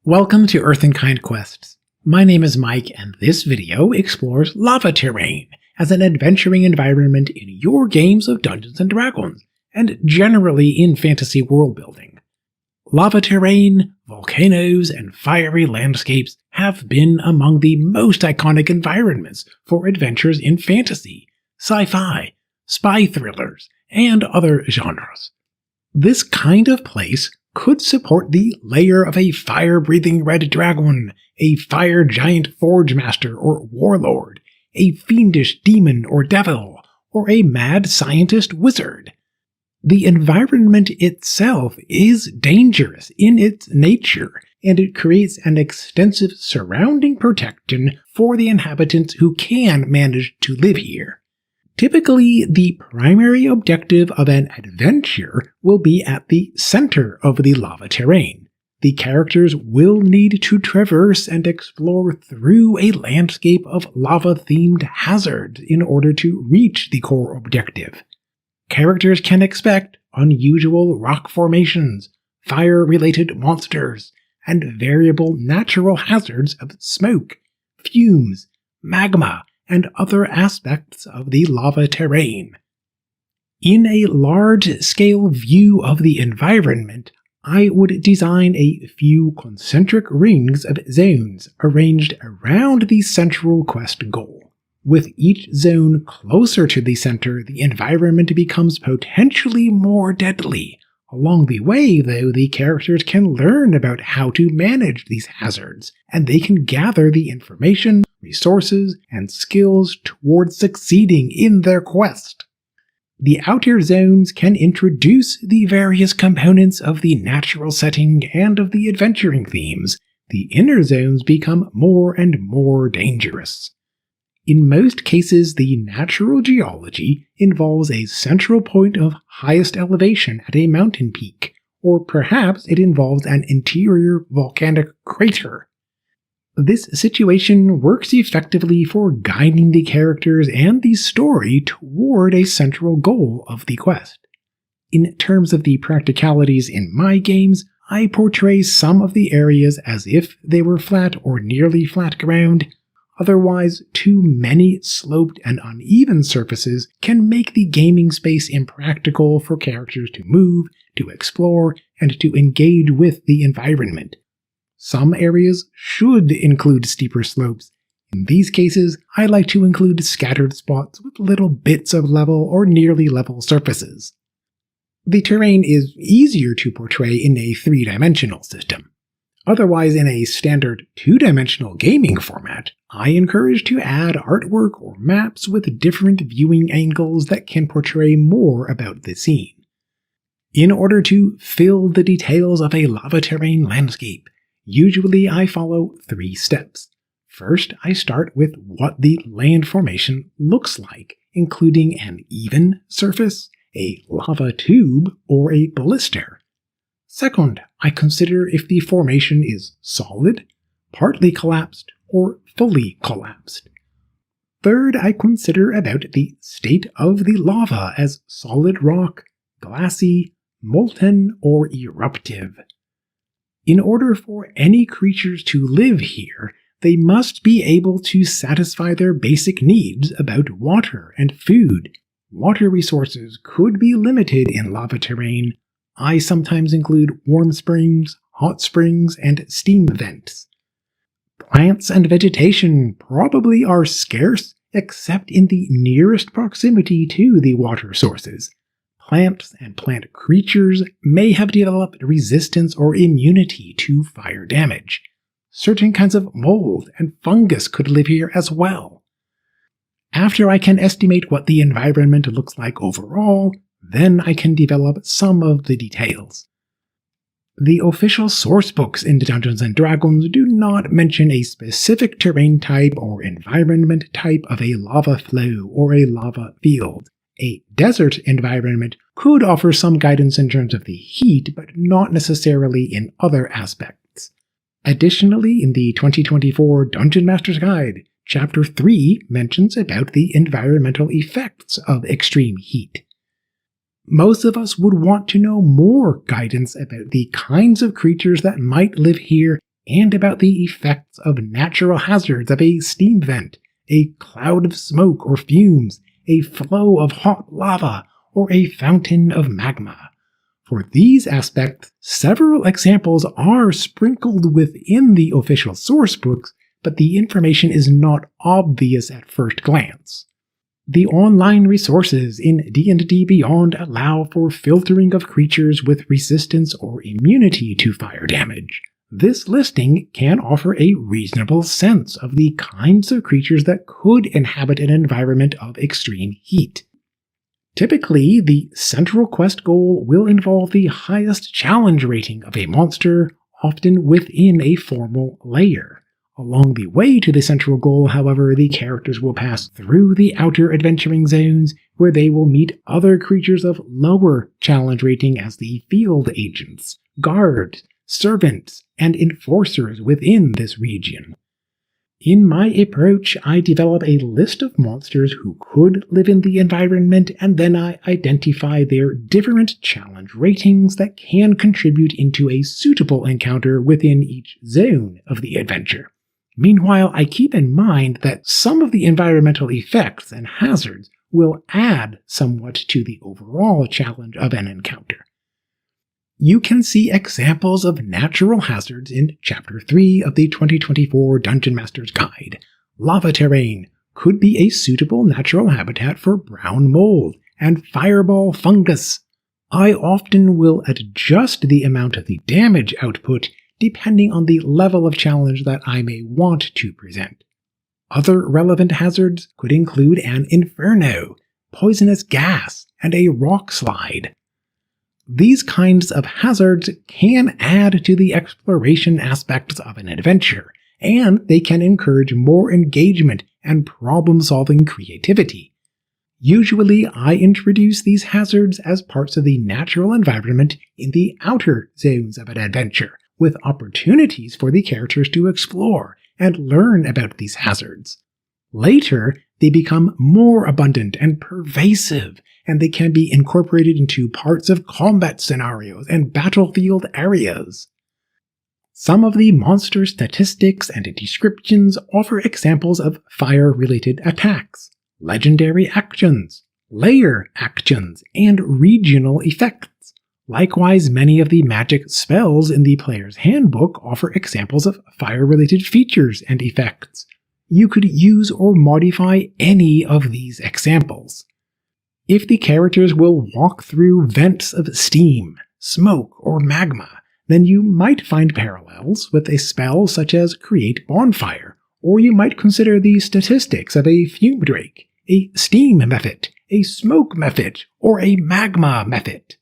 Welcome to Earth and Kind Quests. My name is Mike, and this video explores lava terrain as an adventuring environment in your games of Dungeons & Dragons, and generally in fantasy world building. Lava terrain, volcanoes, and fiery landscapes have been among the most iconic environments for adventures in fantasy, sci-fi, spy thrillers, and other genres. This kind of place could support the lair of a fire-breathing red dragon, a fire giant forge master or warlord, a fiendish demon or devil, or a mad scientist wizard. The environment itself is dangerous in its nature, and it creates an extensive surrounding protection for the inhabitants who can manage to live here. Typically, the primary objective of an adventure will be at the center of the lava terrain. The characters will need to traverse and explore through a landscape of lava-themed hazards in order to reach the core objective. Characters can expect unusual rock formations, fire-related monsters, and variable natural hazards of smoke, fumes, magma, and other aspects of the lava terrain. In a large-scale view of the environment, I would design a few concentric rings of zones arranged around the central quest goal. With each zone closer to the center, the environment becomes potentially more deadly. Along the way, though, the characters can learn about how to manage these hazards, and they can gather the information, resources, and skills towards succeeding in their quest. The outer zones can introduce the various components of the natural setting and of the adventuring themes. The inner zones become more and more dangerous. In most cases, the natural geology involves a central point of highest elevation at a mountain peak, or perhaps it involves an interior volcanic crater. This situation works effectively for guiding the characters and the story toward a central goal of the quest. In terms of the practicalities in my games, I portray some of the areas as if they were flat or nearly flat ground. Otherwise, too many sloped and uneven surfaces can make the gaming space impractical for characters to move, to explore, and to engage with the environment. Some areas should include steeper slopes. In these cases, I like to include scattered spots with little bits of level or nearly level surfaces. The terrain is easier to portray in a three-dimensional system. Otherwise, in a standard two-dimensional gaming format, I encourage to add artwork or maps with different viewing angles that can portray more about the scene. In order to fill the details of a lava terrain landscape, usually I follow 3 steps. First, I start with what the land formation looks like, including an even surface, a lava tube, or a blister. Second, I consider if the formation is solid, partly collapsed, or fully collapsed. Third, I consider about the state of the lava as solid rock, glassy, molten, or eruptive. In order for any creatures to live here, they must be able to satisfy their basic needs about water and food. Water resources could be limited in lava terrain. I sometimes include warm springs, hot springs, and steam vents. Plants and vegetation probably are scarce except in the nearest proximity to the water sources. Plants and plant creatures may have developed resistance or immunity to fire damage. Certain kinds of mold and fungus could live here as well. After I can estimate what the environment looks like overall, then I can develop some of the details. The official sourcebooks in Dungeons & Dragons do not mention a specific terrain type or environment type of a lava flow or a lava field. A desert environment could offer some guidance in terms of the heat, but not necessarily in other aspects. Additionally, in the 2024 Dungeon Master's Guide, Chapter 3 mentions about the environmental effects of extreme heat. Most of us would want to know more guidance about the kinds of creatures that might live here and about the effects of natural hazards of a steam vent, a cloud of smoke or fumes, a flow of hot lava, or a fountain of magma. For these aspects, several examples are sprinkled within the official sourcebooks, but the information is not obvious at first glance. The online resources in D&D Beyond allow for filtering of creatures with resistance or immunity to fire damage. This listing can offer a reasonable sense of the kinds of creatures that could inhabit an environment of extreme heat. Typically, the central quest goal will involve the highest challenge rating of a monster, often within a formal layer. Along the way to the central goal, however, the characters will pass through the outer adventuring zones, where they will meet other creatures of lower challenge rating as the field agents, guards, servants, and enforcers within this region. In my approach, I develop a list of monsters who could live in the environment, and then I identify their different challenge ratings that can contribute into a suitable encounter within each zone of the adventure. Meanwhile, I keep in mind that some of the environmental effects and hazards will add somewhat to the overall challenge of an encounter. You can see examples of natural hazards in Chapter 3 of the 2024 Dungeon Master's Guide. Lava terrain could be a suitable natural habitat for brown mold and fireball fungus. I often will adjust the amount of the damage output depending on the level of challenge that I may want to present. Other relevant hazards could include an inferno, poisonous gas, and a rock slide. These kinds of hazards can add to the exploration aspects of an adventure, and they can encourage more engagement and problem-solving creativity. Usually, I introduce these hazards as parts of the natural environment in the outer zones of an adventure, with opportunities for the characters to explore and learn about these hazards. Later, they become more abundant and pervasive, and they can be incorporated into parts of combat scenarios and battlefield areas. Some of the monster statistics and descriptions offer examples of fire-related attacks, legendary actions, layer actions, and regional effects. Likewise, many of the magic spells in the player's handbook offer examples of fire-related features and effects. You could use or modify any of these examples. If the characters will walk through vents of steam, smoke, or magma, then you might find parallels with a spell such as Create Bonfire, or you might consider the statistics of a fume drake, a steam method, a smoke method, or a magma method.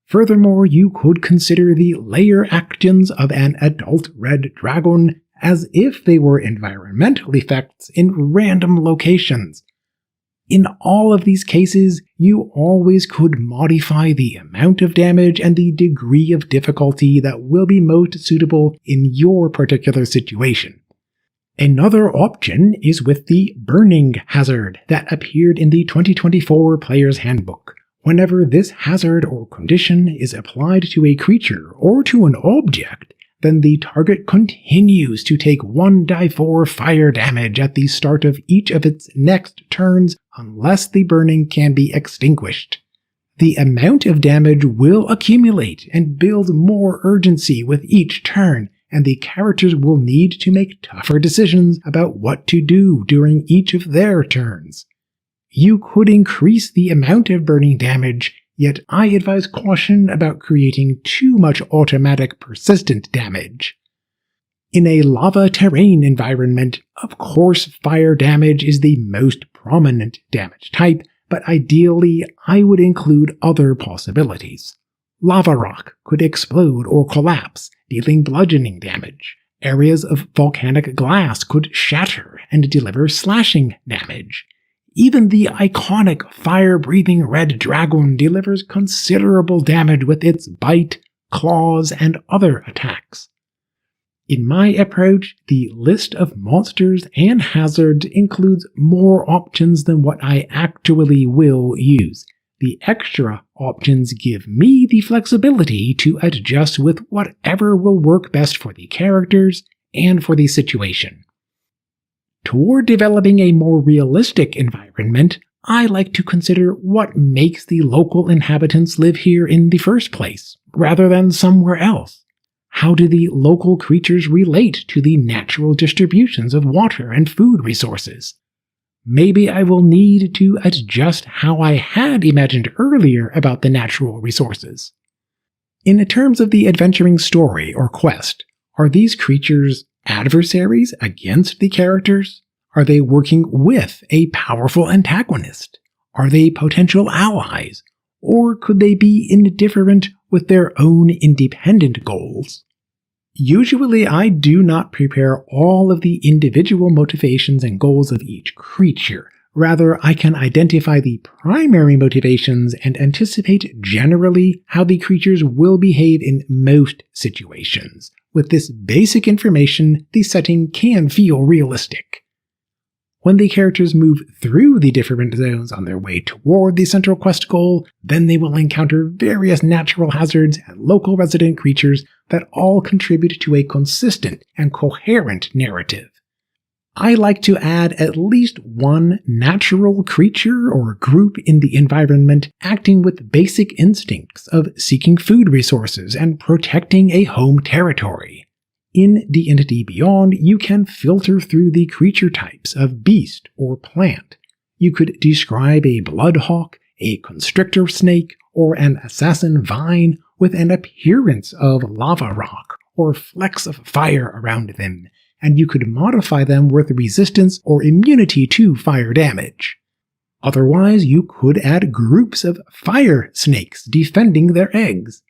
Furthermore, you could consider the layer actions of an adult red dragon as if they were environmental effects in random locations. In all of these cases, you always could modify the amount of damage and the degree of difficulty that will be most suitable in your particular situation. Another option is with the burning hazard that appeared in the 2024 Player's Handbook. Whenever this hazard or condition is applied to a creature or to an object, then the target continues to take 1d4 fire damage at the start of each of its next turns unless the burning can be extinguished. The amount of damage will accumulate and build more urgency with each turn, and the characters will need to make tougher decisions about what to do during each of their turns. You could increase the amount of burning damage, yet I advise caution about creating too much automatic persistent damage. In a lava terrain environment, of course fire damage is the most prominent damage type, but ideally I would include other possibilities. Lava rock could explode or collapse, dealing bludgeoning damage. Areas of volcanic glass could shatter and deliver slashing damage. Even the iconic fire-breathing red dragon delivers considerable damage with its bite, claws, and other attacks. In my approach, the list of monsters and hazards includes more options than what I actually will use. The extra options give me the flexibility to adjust with whatever will work best for the characters and for the situation. Toward developing a more realistic environment, I like to consider what makes the local inhabitants live here in the first place, rather than somewhere else. How do the local creatures relate to the natural distributions of water and food resources? Maybe I will need to adjust how I had imagined earlier about the natural resources. In terms of the adventuring story or quest, are these creatures adversaries against the characters? Are they working with a powerful antagonist? Are they potential allies? Or could they be indifferent with their own independent goals? Usually I do not prepare all of the individual motivations and goals of each creature. Rather, I can identify the primary motivations and anticipate generally how the creatures will behave in most situations. With this basic information, the setting can feel realistic. When the characters move through the different zones on their way toward the central quest goal, then they will encounter various natural hazards and local resident creatures that all contribute to a consistent and coherent narrative. I like to add at least one natural creature or group in the environment acting with basic instincts of seeking food resources and protecting a home territory. In D&D Beyond, you can filter through the creature types of beast or plant. You could describe a bloodhawk, a constrictor snake, or an assassin vine with an appearance of lava rock or flecks of fire around them, and you could modify them with resistance or immunity to fire damage. Otherwise, you could add groups of fire snakes defending their eggs.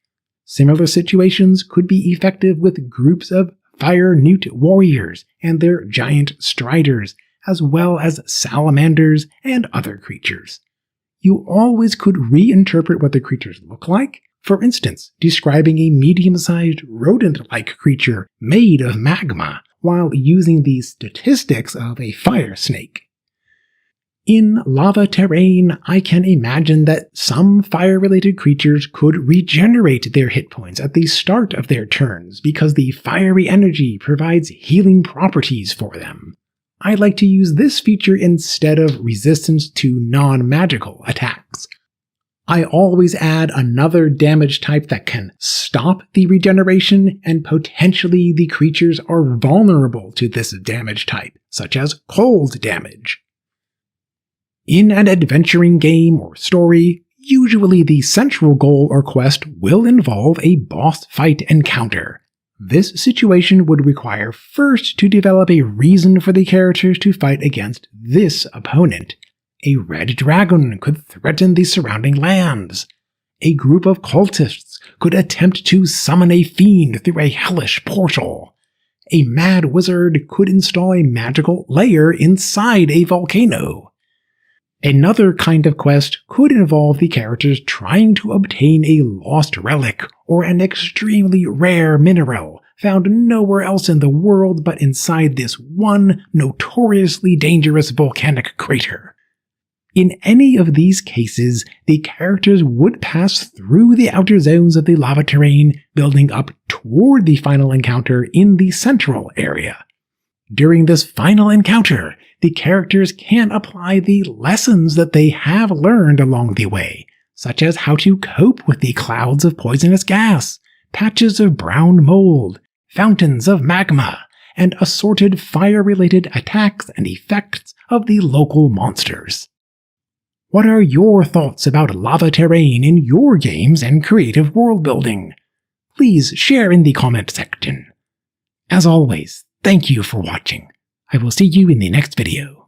Similar situations could be effective with groups of fire newt warriors and their giant striders, as well as salamanders and other creatures. You always could reinterpret what the creatures look like, for instance, describing a medium-sized rodent-like creature made of magma, while using the statistics of a fire snake. In lava terrain, I can imagine that some fire-related creatures could regenerate their hit points at the start of their turns because the fiery energy provides healing properties for them. I like to use this feature instead of resistance to non-magical attacks. I always add another damage type that can stop the regeneration, and potentially the creatures are vulnerable to this damage type, such as cold damage. In an adventuring game or story, usually the central goal or quest will involve a boss fight encounter. This situation would require first to develop a reason for the characters to fight against this opponent. A red dragon could threaten the surrounding lands. A group of cultists could attempt to summon a fiend through a hellish portal. A mad wizard could install a magical lair inside a volcano. Another kind of quest could involve the characters trying to obtain a lost relic or an extremely rare mineral found nowhere else in the world but inside this one notoriously dangerous volcanic crater. In any of these cases, the characters would pass through the outer zones of the lava terrain, building up toward the final encounter in the central area. During this final encounter, the characters can apply the lessons that they have learned along the way, such as how to cope with the clouds of poisonous gas, patches of brown mold, fountains of magma, and assorted fire-related attacks and effects of the local monsters. What are your thoughts about lava terrain in your games and creative world building? Please share in the comment section. As always, thank you for watching. I will see you in the next video.